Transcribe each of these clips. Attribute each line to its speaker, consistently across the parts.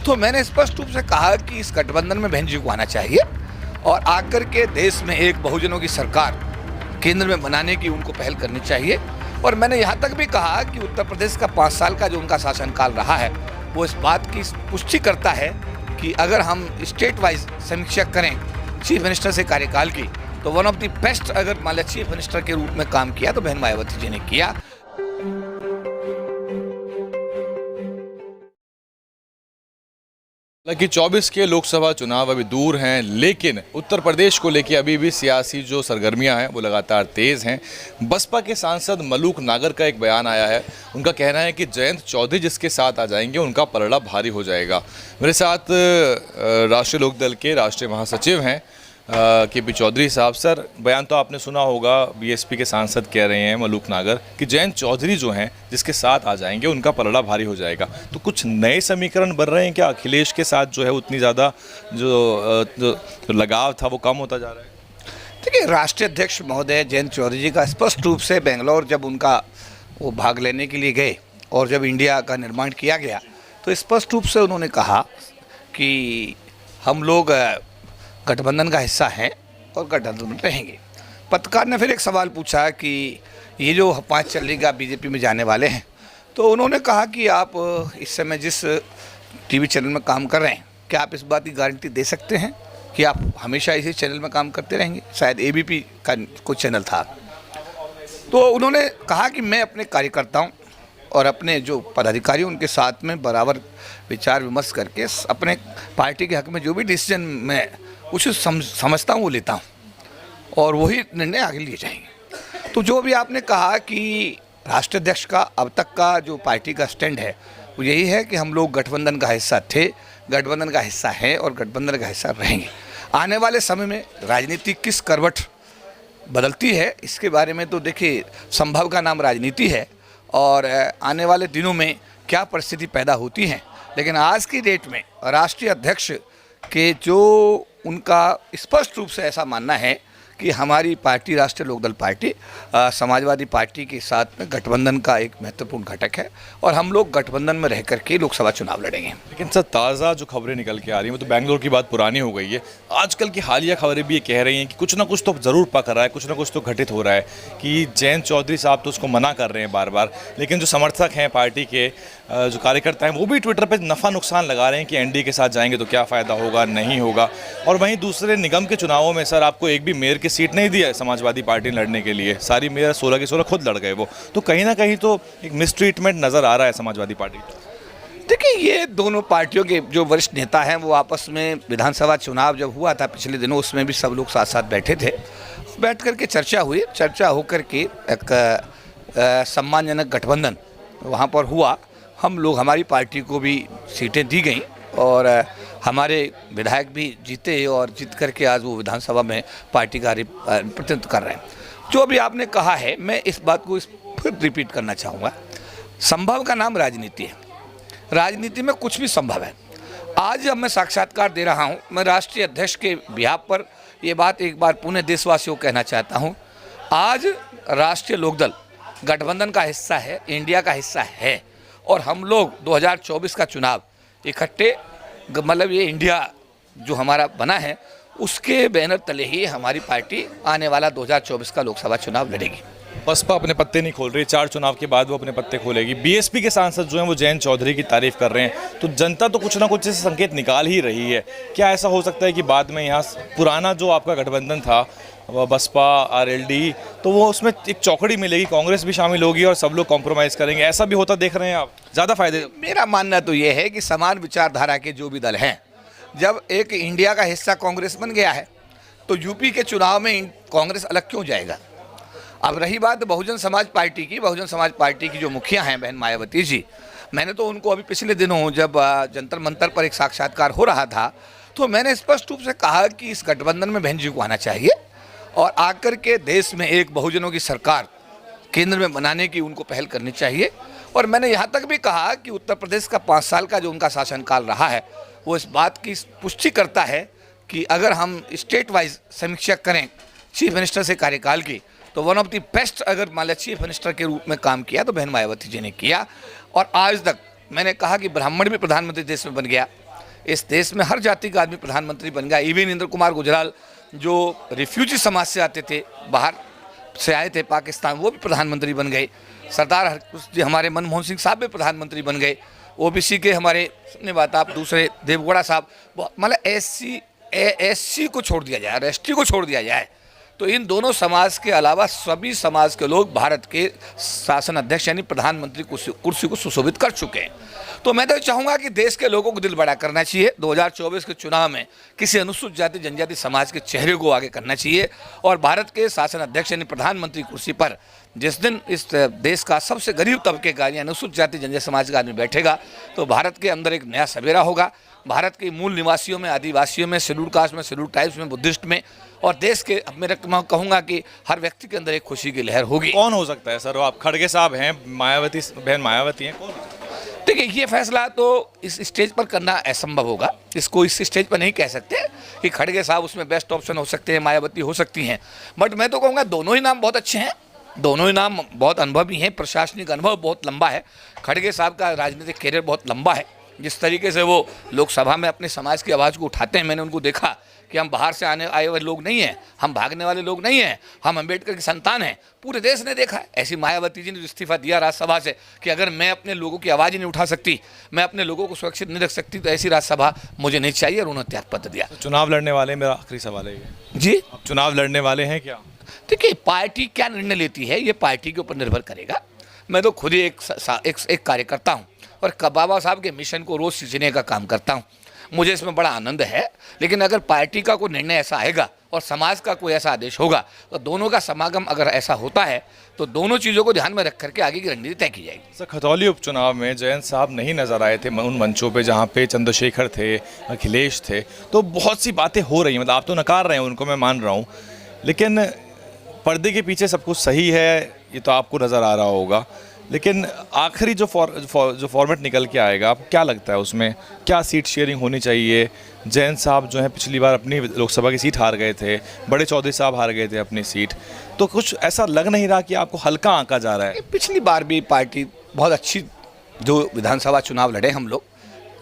Speaker 1: तो मैंने स्पष्ट रूप से कहा कि इस गठबंधन में बहन जी को आना चाहिए और आकर के देश में एक बहुजनों की सरकार केंद्र में बनाने की उनको पहल करनी चाहिए। और मैंने यहाँ तक भी कहा कि उत्तर प्रदेश का 5 साल का जो उनका शासनकाल रहा है वो इस बात की पुष्टि करता है कि अगर हम स्टेट वाइज समीक्षा करें चीफ मिनिस्टर से कार्यकाल की, तो वन ऑफ द बेस्ट अगर मान लिया चीफ मिनिस्टर के रूप में काम किया तो बहन मायावती जी ने किया।
Speaker 2: हालांकि 24 के लोकसभा चुनाव अभी दूर हैं, लेकिन उत्तर प्रदेश को लेकर अभी भी सियासी जो सरगर्मियां हैं वो लगातार तेज़ हैं। बसपा के सांसद मलूक नागर का एक बयान आया है। उनका कहना है कि जयंत चौधरी जिसके साथ आ जाएंगे उनका पलड़ा भारी हो जाएगा। मेरे साथ राष्ट्रीय लोकदल के राष्ट्रीय महासचिव हैं के.पी. चौधरी साहब। सर, बयान तो आपने सुना होगा, बीएसपी के सांसद कह रहे हैं मलूक नागर कि जयंत चौधरी जो हैं जिसके साथ आ जाएंगे उनका पलड़ा भारी हो जाएगा। तो कुछ नए समीकरण बन रहे हैं क्या? अखिलेश के साथ जो है उतनी ज़्यादा जो लगाव था वो कम होता जा रहा है?
Speaker 1: देखिए, राष्ट्रीय अध्यक्ष महोदय जयंत चौधरी जी का स्पष्ट रूप से बेंगलोर जब उनका वो भाग लेने के लिए गए और जब इंडिया का निर्माण किया गया तो स्पष्ट रूप से उन्होंने कहा कि हम लोग गठबंधन का हिस्सा हैं और गठबंधन में रहेंगे। पत्रकार ने फिर एक सवाल पूछा कि ये जो 5 चलेगा बीजेपी में जाने वाले हैं, तो उन्होंने कहा कि आप इस समय जिस टीवी चैनल में काम कर रहे हैं, क्या आप इस बात की गारंटी दे सकते हैं कि आप हमेशा इसी चैनल में काम करते रहेंगे? शायद एबीपी का कोई चैनल था। तो उन्होंने कहा कि मैं अपने कार्यकर्ताओं और अपने जो पदाधिकारी उनके साथ में बराबर विचार विमर्श करके अपने पार्टी के हक में जो भी डिसीजन मैं उसे समझता हूँ वो लेता हूँ और वही निर्णय आगे लिए जाएंगे। तो जो भी आपने कहा कि राष्ट्रीय अध्यक्ष का अब तक का जो पार्टी का स्टैंड है वो यही है कि हम लोग गठबंधन का हिस्सा थे, गठबंधन का हिस्सा हैं और गठबंधन का हिस्सा रहेंगे। आने वाले समय में राजनीति किस करवट बदलती है इसके बारे में तो देखिए, संभव का नाम राजनीति है और आने वाले दिनों में क्या परिस्थिति पैदा होती है। लेकिन आज की डेट में राष्ट्रीय अध्यक्ष के जो उनका स्पष्ट रूप से ऐसा मानना है कि हमारी पार्टी राष्ट्रीय लोकदल पार्टी समाजवादी पार्टी के साथ में गठबंधन का एक महत्वपूर्ण घटक है और हम लोग गठबंधन में रह करके लोकसभा चुनाव लड़ेंगे।
Speaker 2: लेकिन सर, ताज़ा जो खबरें निकल के आ रही हैं वो तो बेंगलोर की बात पुरानी हो गई है। आजकल की हालिया खबरें भी ये कह रही हैं कि कुछ ना कुछ तो ज़रूर पक रहा है, कुछ ना कुछ तो घटित हो रहा है कि जयंत चौधरी साहब तो उसको मना कर रहे हैं बार बार, लेकिन जो समर्थक हैं पार्टी के, जो कार्यकर्ता हैं, वो भी ट्विटर पर नफ़ा नुकसान लगा रहे हैं कि एनडीए के साथ जाएंगे तो क्या फ़ायदा होगा, नहीं होगा। और वहीं दूसरे निगम के चुनावों में सर आपको एक भी मेयर की सीट नहीं दिया समाजवादी पार्टी लड़ने के लिए, सारी मेयर 16 की 16 खुद लड़ गए वो। तो कहीं ना कहीं तो एक मिसट्रीटमेंट नज़र आ रहा है समाजवादी पार्टी।
Speaker 1: देखिए, ये दोनों पार्टियों के जो वरिष्ठ नेता हैं वो आपस में विधानसभा चुनाव जब हुआ था पिछले दिनों, उसमें भी सब लोग साथ साथ बैठे थे। बैठ करके चर्चा हुई, चर्चा होकर के एक सम्मानजनक गठबंधन वहाँ पर हुआ। हम लोग, हमारी पार्टी को भी सीटें दी गई और हमारे विधायक भी जीते और जीत करके आज वो विधानसभा में पार्टी का प्रतिनिधित्व कर रहे हैं। जो भी आपने कहा है, मैं इस बात को फिर रिपीट करना चाहूँगा। संभव का नाम राजनीति है, राजनीति में कुछ भी संभव है। आज जब मैं साक्षात्कार दे रहा हूँ, मैं राष्ट्रीय अध्यक्ष के बिहाफ पर ये बात एक बार पुणे देशवासियों को कहना चाहता हूँ। आज राष्ट्रीय लोकदल गठबंधन का हिस्सा है, इंडिया का हिस्सा है और हम लोग 2024 का चुनाव इकट्ठे, मतलब ये इंडिया जो हमारा बना है उसके बैनर तले ही हमारी पार्टी आने वाला 2024 का लोकसभा चुनाव लड़ेगी।
Speaker 2: बसपा अपने पत्ते नहीं खोल रही, 4 चुनाव के बाद वो अपने पत्ते खोलेगी। बीएसपी के सांसद जो हैं वो जयंत चौधरी की तारीफ कर रहे हैं, तो जनता तो कुछ ना कुछ ऐसे संकेत निकाल ही रही है। क्या ऐसा हो सकता है कि बाद में यहाँ पुराना जो आपका गठबंधन था बसपा आरएलडी, तो वो उसमें एक चौकड़ी मिलेगी, कांग्रेस भी शामिल होगी और सब लोग कॉम्प्रोमाइज़ करेंगे? ऐसा भी होता देख रहे हैं आप? ज़्यादा फायदे?
Speaker 1: मेरा मानना तो ये है कि समान विचारधारा के जो भी दल हैं, जब एक इंडिया का हिस्सा कांग्रेस बन गया है तो यूपी के चुनाव में कांग्रेस अलग क्यों जाएगा? अब रही बात बहुजन समाज पार्टी की, बहुजन समाज पार्टी की जो मुखिया हैं बहन मायावती जी, मैंने तो उनको अभी पिछले दिनों जब जंतर मंतर पर एक साक्षात्कार हो रहा था तो मैंने स्पष्ट रूप से कहा कि इस गठबंधन में बहन जी को आना चाहिए और आकर के देश में एक बहुजनों की सरकार केंद्र में बनाने की उनको पहल करनी चाहिए। और मैंने यहाँ तक भी कहा कि उत्तर प्रदेश का 5 साल का जो उनका शासनकाल रहा है वो इस बात की पुष्टि करता है कि अगर हम स्टेट वाइज समीक्षा करें चीफ मिनिस्टर से कार्यकाल की, तो वन ऑफ द बेस्ट अगर मान लिया चीफ मिनिस्टर के रूप में काम किया तो बहन मायावती जी ने किया। और आज तक मैंने कहा कि ब्राह्मण भी प्रधानमंत्री देश में बन गया, इस देश में हर जाति का आदमी प्रधानमंत्री बन गया। इवन इंद्र कुमार गुजराल जो रिफ्यूजी समाज से आते थे, बाहर से आए थे पाकिस्तान, वो भी प्रधानमंत्री बन गए। सरदार जी हमारे मनमोहन सिंह साहब भी प्रधानमंत्री बन गए। ओबीसी के हमारे ने बात आप दूसरे देवगौड़ा साहब, मतलब एससी को छोड़ दिया जाए, एसटी को छोड़ दिया जाए तो इन दोनों समाज के अलावा सभी समाज के लोग भारत के शासन अध्यक्ष यानी प्रधानमंत्री कुर्सी को सुशोभित कर चुके हैं। तो मैं तो चाहूँगा कि देश के लोगों को दिल बड़ा करना चाहिए। 2024 के चुनाव में किसी अनुसूचित जाति जनजाति समाज के चेहरे को आगे करना चाहिए और भारत के शासन अध्यक्ष यानी प्रधानमंत्री कुर्सी पर जिस दिन इस देश का सबसे गरीब तबके का यानी अनुसूचित जाति जनजाति समाज का आदमी बैठेगा तो भारत के अंदर एक नया सवेरा होगा। भारत के मूल निवासियों में, आदिवासियों में, शेड्यूल कास्ट में, शेड्यूल ट्राइब्स में, बुद्धिस्ट में और देश के मैं कहूँगा कि हर व्यक्ति के अंदर एक खुशी की लहर होगी।
Speaker 2: कौन हो सकता है सर? वो आप खड़गे साहब हैं, मायावती बहन मायावती हैं, कौन?
Speaker 1: देखिए ये फैसला तो इस स्टेज पर करना असंभव होगा। इसको इस स्टेज पर नहीं कह सकते कि खड़गे साहब उसमें बेस्ट ऑप्शन हो सकते हैं, मायावती हो सकती हैं। बट मैं तो कहूँगा दोनों ही नाम बहुत अच्छे हैं, दोनों ही नाम बहुत अनुभवी हैं, प्रशासनिक अनुभव बहुत लंबा है। खड़गे साहब का राजनीतिक कैरियर बहुत लंबा है। जिस तरीके से वो लोकसभा में अपने समाज की आवाज़ को उठाते हैं, मैंने उनको देखा कि हम बाहर से आए हुए लोग नहीं हैं, हम भागने वाले लोग नहीं हैं, हम अम्बेडकर की संतान हैं। पूरे देश ने देखा है। ऐसी मायावती जी ने इस्तीफा दिया राज्यसभा से कि अगर मैं अपने लोगों की आवाज़ ही नहीं उठा सकती, मैं अपने लोगों को सुरक्षित नहीं रख सकती तो ऐसी राज्यसभा मुझे नहीं चाहिए और उन्होंने त्यागपत्र दिया।
Speaker 2: तो चुनाव लड़ने वाले, मेरा आखिरी सवाल है ये
Speaker 1: जी,
Speaker 2: आप चुनाव लड़ने वाले हैं क्या?
Speaker 1: देखिए पार्टी क्या निर्णय लेती है ये पार्टी के ऊपर निर्भर करेगा। मैं तो खुद ही एक कार्यकर्ता हूँ और बाबा साहब के मिशन को रोज़ सींचने का काम करता हूँ। मुझे इसमें बड़ा आनंद है। लेकिन अगर पार्टी का कोई निर्णय ऐसा आएगा और समाज का कोई ऐसा आदेश होगा तो दोनों का समागम अगर ऐसा होता है तो दोनों चीज़ों को ध्यान में रख करके आगे की रणनीति तय की जाएगी।
Speaker 2: सर खतौली उपचुनाव में जयंत साहब नहीं नजर आए थे उन मंचों पे जहाँ पे चंद्रशेखर थे, अखिलेश थे, तो बहुत सी बातें हो रही हैं। मतलब आप तो नकार रहे हैं उनको, मैं मान रहा हूँ, लेकिन पर्दे के पीछे सब कुछ सही है ये तो आपको नज़र आ रहा होगा। लेकिन आखिरी जो फॉर्मेट निकल के आएगा, आपको क्या लगता है उसमें क्या सीट शेयरिंग होनी चाहिए? जयंत साहब जो है पिछली बार अपनी लोकसभा की सीट हार गए थे, बड़े चौधरी साहब हार गए थे अपनी सीट, तो कुछ ऐसा लग नहीं रहा कि आपको हल्का आंका जा रहा है?
Speaker 1: पिछली बार भी पार्टी बहुत अच्छी जो विधानसभा चुनाव लड़े, हम लोग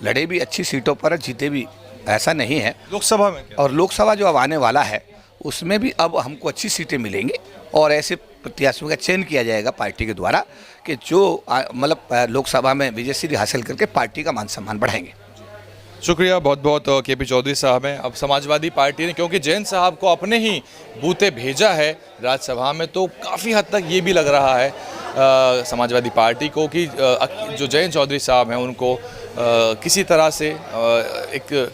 Speaker 1: लड़े भी अच्छी सीटों पर, जीते भी, ऐसा नहीं है।
Speaker 2: लोकसभा में क्या?
Speaker 1: और लोकसभा जो अब आने वाला है उसमें भी अब हमको अच्छी सीटें मिलेंगी और ऐसे प्रत्याशियों का चयन किया जाएगा पार्टी के द्वारा कि जो मतलब लोकसभा में विजयश्री हासिल करके पार्टी का मान सम्मान बढ़ाएंगे।
Speaker 2: शुक्रिया बहुत बहुत केपी चौधरी साहब हैं। अब समाजवादी पार्टी ने, क्योंकि जयंत साहब को अपने ही बूते भेजा है राज्यसभा में, तो काफ़ी हद तक ये भी लग रहा है समाजवादी पार्टी को कि जो जयंत चौधरी साहब हैं उनको किसी तरह से एक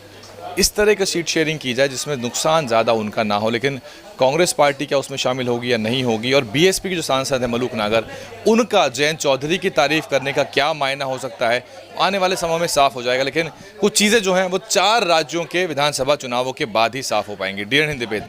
Speaker 2: इस तरह का सीट शेयरिंग की जाए जिसमें नुकसान ज़्यादा उनका ना हो। लेकिन कांग्रेस पार्टी क्या उसमें शामिल होगी या नहीं होगी, और बीएसपी के जो सांसद हैं मलूक नागर, उनका जयंत चौधरी की तारीफ करने का क्या मायना हो सकता है, आने वाले समय में साफ हो जाएगा। लेकिन कुछ चीज़ें जो हैं वो 4 राज्यों के विधानसभा चुनावों के बाद ही साफ हो पाएंगी। DN हिंद पे